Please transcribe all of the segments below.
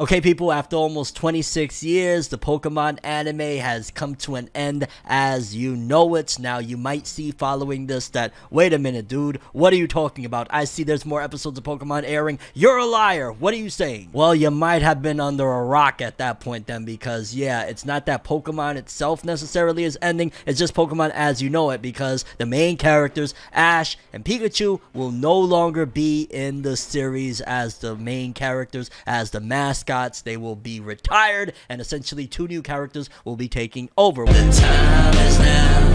Okay, people, after almost 26 years, the Pokemon anime has come to an end as you know it. Now, you might see following this that, wait a minute, dude, what are you talking about? I see there's more episodes of Pokemon airing. You're a liar. What are you saying? Well, you might have been under a rock at that point then, because, yeah, it's not that Pokemon itself necessarily is ending. It's just Pokemon as you know it, because the main characters, Ash and Pikachu, will no longer be in the series as the main characters, as the mascot. They will be retired, and essentially 2 new characters will be taking over. The time is now.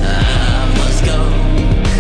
I must go.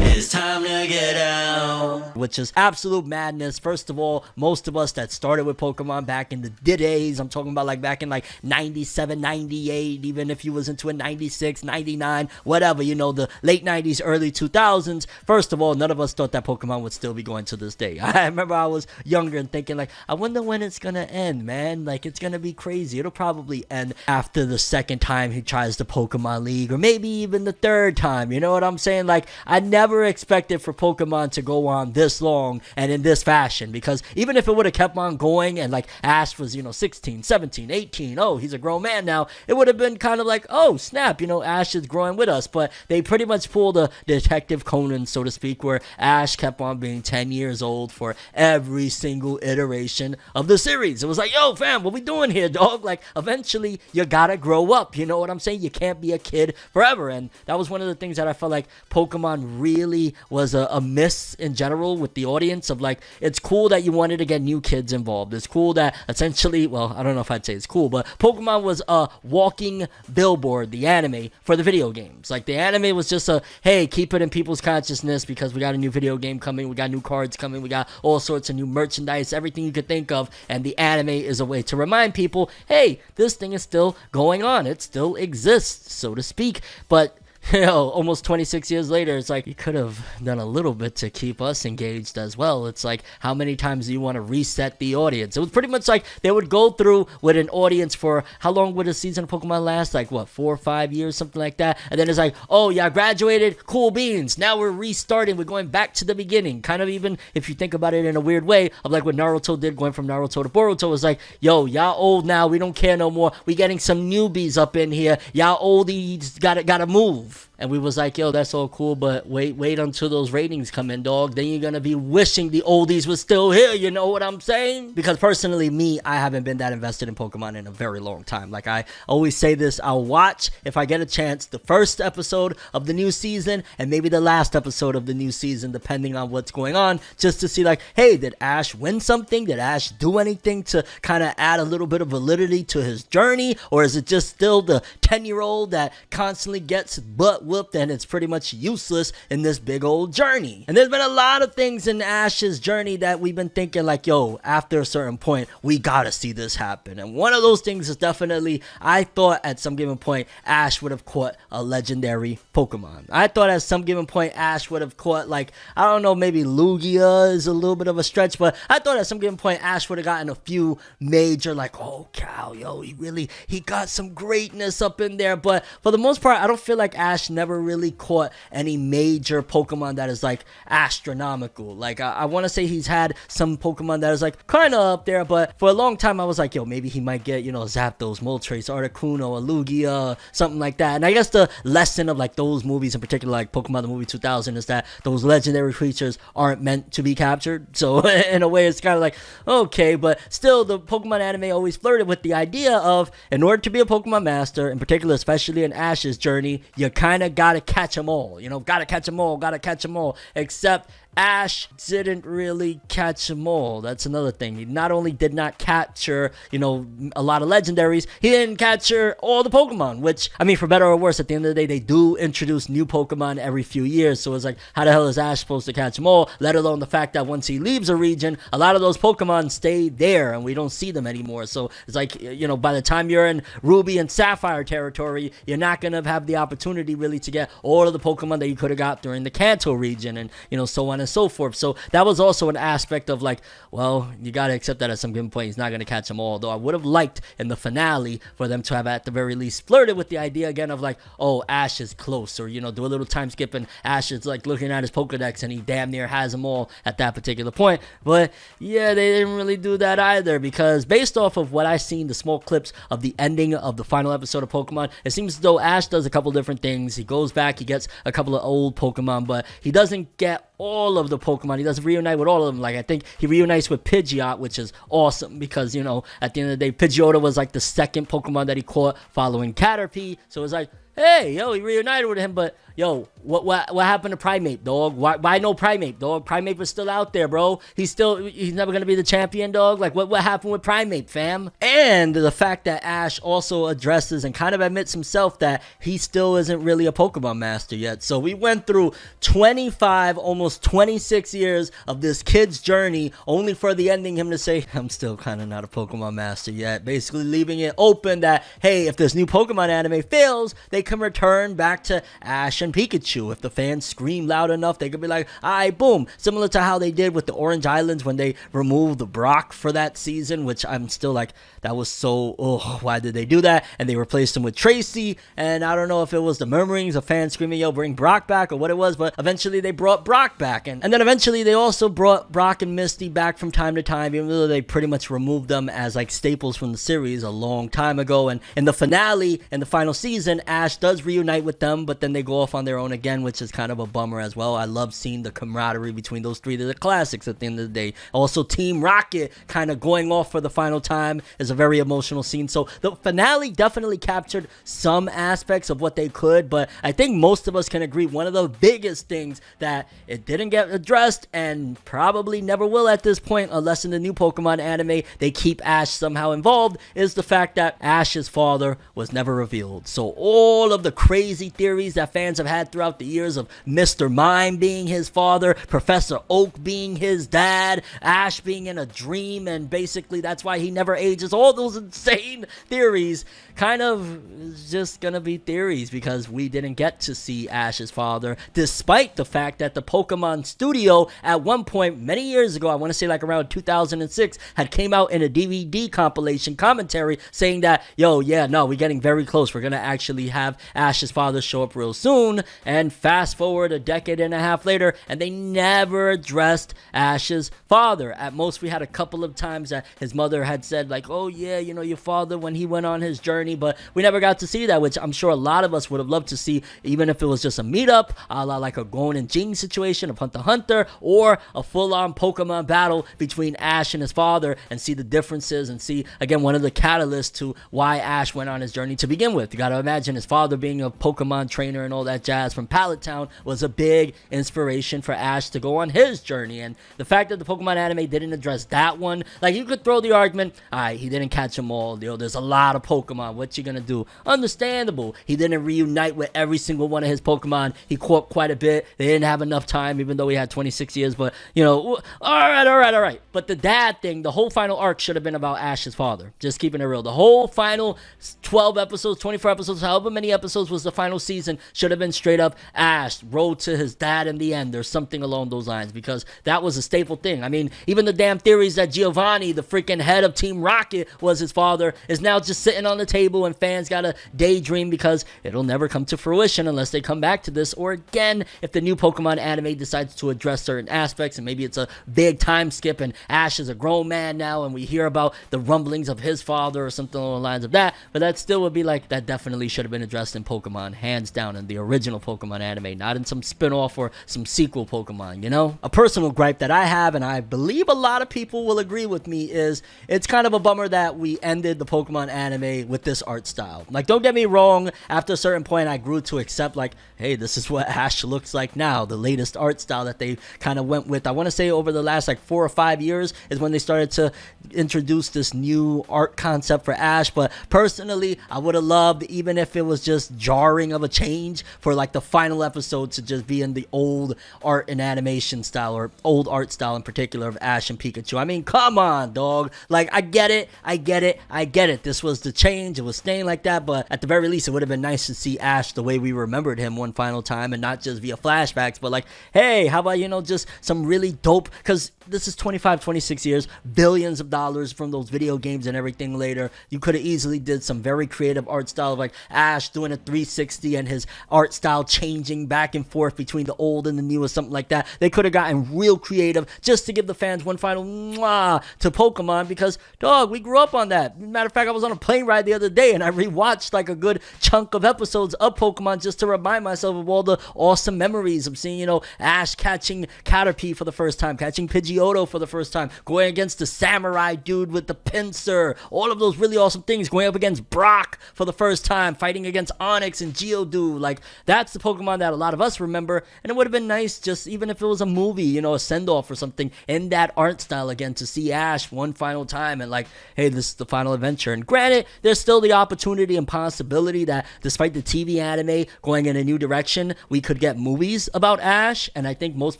It's time to get out. Which is absolute madness. First of all, most of us that started with Pokemon back in the days, I'm talking about like back in like 97, 98, even if you was into a 96, 99, whatever, you know, the late 90s, early 2000s. First of all, none of us thought that Pokemon would still be going to this day. I remember I was younger and thinking like, I wonder when it's gonna end, man. Like, it's gonna be crazy. It'll probably end after the second time he tries the Pokemon League, or maybe even the third time. You know what I'm saying? Like, I never expected for Pokemon to go on this long and in this fashion, because even if it would have kept on going and like Ash was, you know, 16, 17, 18, oh, he's a grown man now, it would have been kind of like, oh snap, you know, Ash is growing with us. But they pretty much pulled a Detective Conan, so to speak, where Ash kept on being 10 years old for every single iteration of the series. It was like, yo fam, what we doing here, dog? Like, eventually you gotta grow up, you know what I'm saying? You can't be a kid forever. And that was one of the things that I felt like Pokemon really was a miss in general with the audience, of like, it's cool that you wanted to get new kids involved. It's cool that essentially, well, I don't know if I'd say it's cool, but Pokemon was a walking billboard, the anime, for the video games. Like, the anime was just a, hey, keep it in people's consciousness because we got a new video game coming, we got new cards coming, we got all sorts of new merchandise, everything you could think of, and the anime is a way to remind people, hey, this thing is still going on, it still exists, so to speak. But you know, almost 26 years later, it's like, you could have done a little bit to keep us engaged as well. It's like, how many times do you want to reset the audience? It was pretty much like they would go through with an audience for, how long would a season of Pokemon last? Like, what, 4 or 5 years, something like that? And then it's like, oh, yeah, graduated, cool beans. Now we're restarting. We're going back to the beginning. Kind of, even if you think about it in a weird way, of like what Naruto did, going from Naruto to Boruto. Was like, yo, y'all old now. We don't care no more. We getting some newbies up in here. Y'all oldies gotta move. And we was like, yo, that's all cool, but wait until those ratings come in, dog. Then you're gonna be wishing the oldies was still here, you know what I'm saying? Because personally, me, I haven't been that invested in Pokemon in a very long time. Like, I always say this, I'll watch, if I get a chance, the first episode of the new season, and maybe the last episode of the new season, depending on what's going on, just to see like, hey, did Ash win something? Did Ash do anything to kind of add a little bit of validity to his journey? Or is it just still the 10-year-old that constantly gets butt whooped and it's pretty much useless in this big old journey? And there's been a lot of things in Ash's journey that we've been thinking like, yo, after a certain point, we gotta see this happen. And one of those things is definitely, I thought at some given point, Ash would have caught a legendary Pokemon. I thought at some given point, Ash would have caught, like, I don't know, maybe Lugia is a little bit of a stretch, but I thought at some given point, Ash would have gotten a few major, like, oh cow, yo, he got some greatness up in there. But for the most part, I don't feel like Ash never really caught any major Pokemon that is like astronomical. Like, I want to say he's had some Pokemon that is like kind of up there, but for a long time I was like, yo, maybe he might get, you know, Zapdos, Moltres, Articuno, a Lugia, something like that. And I guess the lesson of like those movies in particular, like Pokemon the movie 2000, is that those legendary creatures aren't meant to be captured. So in a way, it's kind of like, okay, but still the Pokemon anime always flirted with the idea of, in order to be a Pokemon master, in particular, especially in Ash's journey, you kind of gotta catch them all, you know, gotta catch them all, except Ash didn't really catch them all. That's another thing. He not only did not capture, you know, a lot of legendaries, he didn't capture all the Pokemon, which, I mean, for better or worse, at the end of the day, they do introduce new Pokemon every few years. So it's like, how the hell is Ash supposed to catch them all? Let alone the fact that once he leaves a region, a lot of those Pokemon stay there and we don't see them anymore. So it's like, you know, by the time you're in Ruby and Sapphire territory, you're not going to have the opportunity really to get all of the Pokemon that you could have got during the Kanto region, and, you know, so on on and so forth. So that was also an aspect of like, well, you got to accept that at some given point he's not going to catch them all. Though I would have liked in the finale for them to have at the very least flirted with the idea again of like, oh, Ash is close, or, you know, do a little time skip and Ash is like looking at his Pokedex and he damn near has them all at that particular point. But yeah, they didn't really do that either, because based off of what I've seen, the small clips of the ending of the final episode of Pokemon, it seems as though Ash does a couple different things. He goes back, he gets a couple of old Pokemon, but he doesn't get all of the Pokemon. He doesn't reunite with all of them. Like, I think he reunites with Pidgeot, which is awesome because, you know, at the end of the day, Pidgeotto was like the second Pokemon that he caught following Caterpie. So it's like, hey, yo, he reunited with him, but yo, what happened to Primeape, dog? Why no Primeape, dog? Primeape was still out there, bro. He's never gonna be the champion, dog. Like, what happened with Primeape, fam? And the fact that Ash also addresses and kind of admits himself that he still isn't really a Pokemon master yet. So we went through 25, almost 26 years of this kid's journey, only for the ending him to say, I'm still kind of not a Pokemon master yet. Basically leaving it open that, hey, if this new Pokemon anime fails, they can return back to Ash and Pikachu. If the fans scream loud enough, they could be like, alright, boom. Similar to how they did with the Orange Islands when they removed the Brock for that season, which I'm still like, that was so, why did they do that? And they replaced him with Tracy, and I don't know if it was the murmurings of fans screaming, yo, bring Brock back, or what it was, but eventually they brought Brock back, and then eventually they also brought Brock and Misty back from time to time, even though they pretty much removed them as like staples from the series a long time ago. And in the finale, in the final season, Ash does reunite with them, but then they go off on their own again, which is kind of a bummer as well. I love seeing the camaraderie between those three. They're the classics at the end of the day. Also, Team Rocket kind of going off for the final time is a very emotional scene. So the finale definitely captured some aspects of what they could, but I think most of us can agree one of the biggest things that it didn't get addressed, and probably never will at this point unless in the new Pokemon anime they keep Ash somehow involved, is the fact that Ash's father was never revealed. So all of the crazy theories that fans have had throughout the years of Mr. Mime being his father, Professor Oak being his dad, Ash being in a dream, and basically that's why he never ages, all those insane theories kind of is just gonna be theories because we didn't get to see Ash's father, despite the fact that the Pokemon studio at one point many years ago, I want to say like around 2006, had came out in a DVD compilation commentary saying that, yo, yeah, no, we're getting very close, we're gonna actually have Ash's father show up real soon. And fast forward a decade and a half later, and they never addressed Ash's father. At most, we had a couple of times that his mother had said like, oh yeah, you know, your father when he went on his journey, but we never got to see that, which I'm sure a lot of us would have loved to see, even if it was just a meetup, a la like a Gon and Jing situation of Hunter x Hunter, or a full-on Pokemon battle between Ash and his father, and see the differences and see, again, one of the catalysts to why Ash went on his journey to begin with. You gotta imagine his father being a Pokemon trainer and all that jazz from Pallet Town was a big inspiration for Ash to go on his journey. And the fact that the Pokemon anime didn't address that one, like, you could throw the argument, alright, he didn't catch them all, yo, there's a lot of Pokemon, what you gonna do? Understandable. He didn't reunite with every single one of his Pokemon. He caught quite a bit. They didn't have enough time, even though he had 26 years, but, you know, alright. But the dad thing, the whole final arc should have been about Ash's father. Just keeping it real. The whole final 12 episodes, 24 episodes, however many episodes was the final season, should have been straight up Ash, road to his dad in the end, or something along those lines, because that was a staple thing. I mean, even the damn theories that Giovanni, the freaking head of Team Rocket, was his father, is now just sitting on the table, and fans gotta daydream because it'll never come to fruition unless they come back to this, or again, if the new Pokemon anime decides to address certain aspects, and maybe it's a big time skip, and Ash is a grown man now, and we hear about the rumblings of his father, or something along the lines of that, but that still would be like, that definitely should have been addressed in Pokemon, hands down, in the original Pokemon anime, not in some spin-off or some sequel Pokemon, you know? A personal gripe that I have, and I believe a lot of people will agree with me, is it's kind of a bummer that we ended the Pokemon anime with this art style. Like, don't get me wrong, after a certain point I grew to accept like, hey, this is what Ash looks like now, the latest art style that they kind of went with. I want to say over the last like 4 or 5 years is when they started to introduce this new art concept for Ash, but personally I would have loved, even if it was just jarring of a change for like the final episode to just be in the old art and animation style, or old art style in particular, of Ash and Pikachu. I mean, come on, dog. Like, I get it. This was the change. It was staying like that, but at the very least, it would have been nice to see Ash the way we remembered him one final time, and not just via flashbacks, but like, hey, how about, just some really dope, because this is 25, 26 years, billions of dollars from those video games and everything later. You could have easily did some very creative art style of like Ash doing a 360 and his art style changing back and forth between the old and the new or something like that. They could have gotten real creative just to give the fans one final mwah to Pokemon, because, dog, we grew up on that. Matter of fact, I was on a plane ride the other day and I rewatched like a good chunk of episodes of Pokemon just to remind myself of all the awesome memories of seeing, Ash catching Caterpie for the first time, catching Pidgeotto for the first time, going against the samurai dude with the pincer, all of those really awesome things, going up against Brock for the first time, fighting against Onix and Geodude. Like, that's the Pokemon that a lot of us remember, and it would have been nice, just even if it was a movie, a send-off or something, in that art style again, to see Ash one final time and like, hey, this is the final adventure. And granted, there's still the opportunity and possibility that despite the TV anime going in a new direction, we could get movies about Ash, and I think most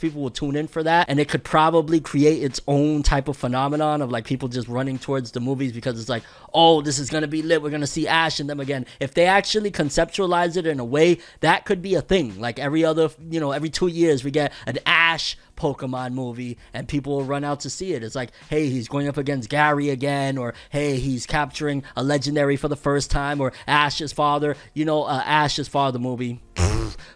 people will tune in for that, and it could probably create its own type of phenomenon of like people just running towards the movies because it's like, oh, this is gonna be lit, we're gonna see Ash in them again. If they actually conceptualize it in a way, that could be a thing. Like every 2 years we get an Ash Pokemon movie and people will run out to see it. It's like, hey, he's going up against Gary again, or hey, he's capturing a legendary for the first time, or Ash's father. Ash's father movie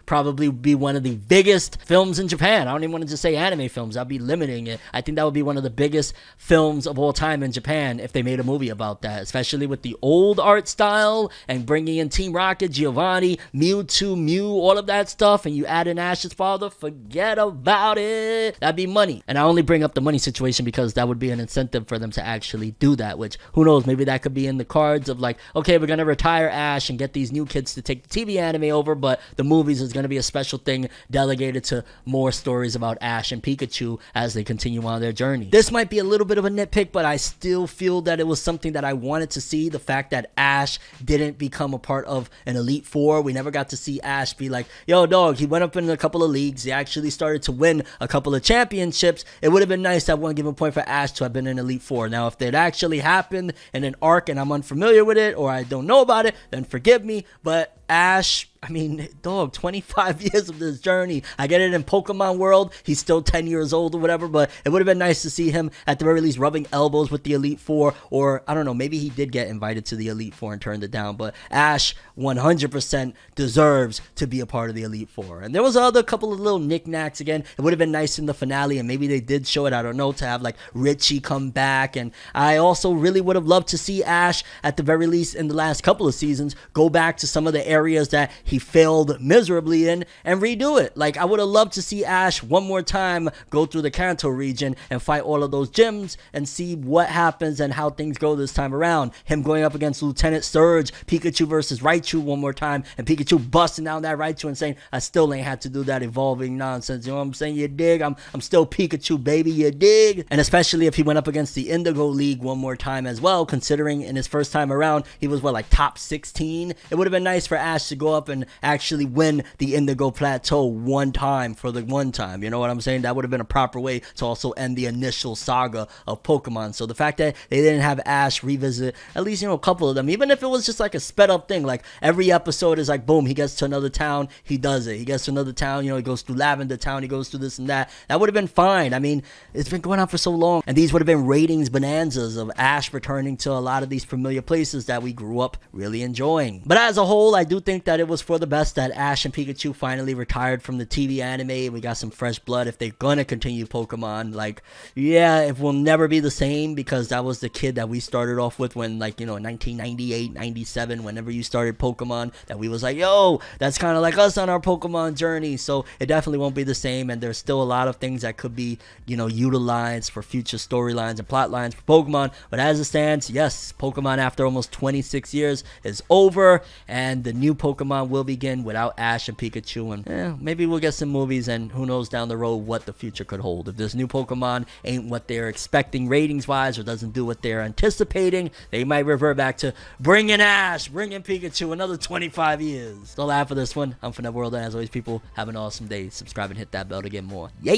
probably be one of the biggest films in Japan. I don't even want to just say anime films. I'll be limiting it. I think that would be one of the biggest films of all time in Japan if they made a movie about that, especially with the old art style and bringing in Team Rocket, Giovanni, Mewtwo, Mew, all of that stuff, and you add in Ash's father, forget about it. That'd be money. And I only bring up the money situation because that would be an incentive for them to actually do that, which, who knows, maybe that could be in the cards of like, okay, we're going to retire Ash and get these new kids to take the TV anime over, but the movies is going to be a special thing delegated to more stories about Ash and Pikachu as they continue on their journey. This might be a little bit of a nitpick, but I still feel that it was something that I wanted to see. The fact that Ash didn't become a part of an Elite Four. We never got to see Ash be like, yo, dog, he went up in a couple of leagues. He actually started to win a couple of championships. It would have been nice at one given point for Ash to have been in Elite Four. Now, if it actually happened in an arc and I'm unfamiliar with it or I don't know about it, then forgive me, but Ash, I mean, dog, 25 years of this journey. I get it in Pokemon World, he's still 10 years old or whatever, but it would have been nice to see him at the very least rubbing elbows with the Elite Four, or I don't know, maybe he did get invited to the Elite Four and turned it down, but Ash 100% deserves to be a part of the Elite Four. And there was other couple of little knickknacks again. It would have been nice in the finale, and maybe they did show it, I don't know, to have like Richie come back. And I also really would have loved to see Ash at the very least in the last couple of seasons go back to some of the areas that he failed miserably in and redo it. Like, I would have loved to see Ash one more time go through the Kanto region and fight all of those gyms and see what happens and how things go this time around. Him going up against Lieutenant Surge, Pikachu versus Raichu one more time, and Pikachu busting down that Raichu and saying, I still ain't had to do that evolving nonsense. You know what I'm saying? You dig? I'm still Pikachu, baby. You dig? And especially if he went up against the Indigo League one more time as well, considering in his first time around, he was like top 16. It would have been nice for Ash to go up and actually win the Indigo Plateau one time for the one time. You know what I'm saying? That would have been a proper way to also end the initial saga of Pokemon. So the fact that they didn't have Ash revisit at least, a couple of them, even if it was just like a sped up thing, like every episode is like, boom, he gets to another town, he does it. He gets to another town, he goes through Lavender Town, he goes through this and that. That would have been fine. I mean, it's been going on for so long. And these would have been ratings bonanzas of Ash returning to a lot of these familiar places that we grew up really enjoying. But as a whole, I do think that it was for the best that Ash and Pikachu finally retired from the TV anime. We got some fresh blood if they're gonna continue Pokemon. Like, yeah, it will never be the same because that was the kid that we started off with when, 1998, 97, whenever you started Pokemon, that we was like, yo, that's kind of like us on our Pokemon journey. So it definitely won't be the same, and there's still a lot of things that could be, utilized for future storylines and plot lines for Pokemon. But as it stands, yes, Pokemon after almost 26 years is over, and the new Pokemon will begin without Ash and Pikachu, and maybe we'll get some movies, and who knows down the road what the future could hold. If this new Pokemon ain't what they're expecting ratings wise or doesn't do what they're anticipating, they might revert back to bringing Ash, bringing Pikachu another 25 years. That's all I have for this one. I'm ForneverWorld, and as always, people, have an awesome day. Subscribe and hit that bell to get more. Yeah.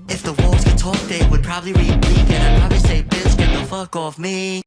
If the wolves could talk, they would probably repeat, and I'd probably say, bitch, get the fuck off me.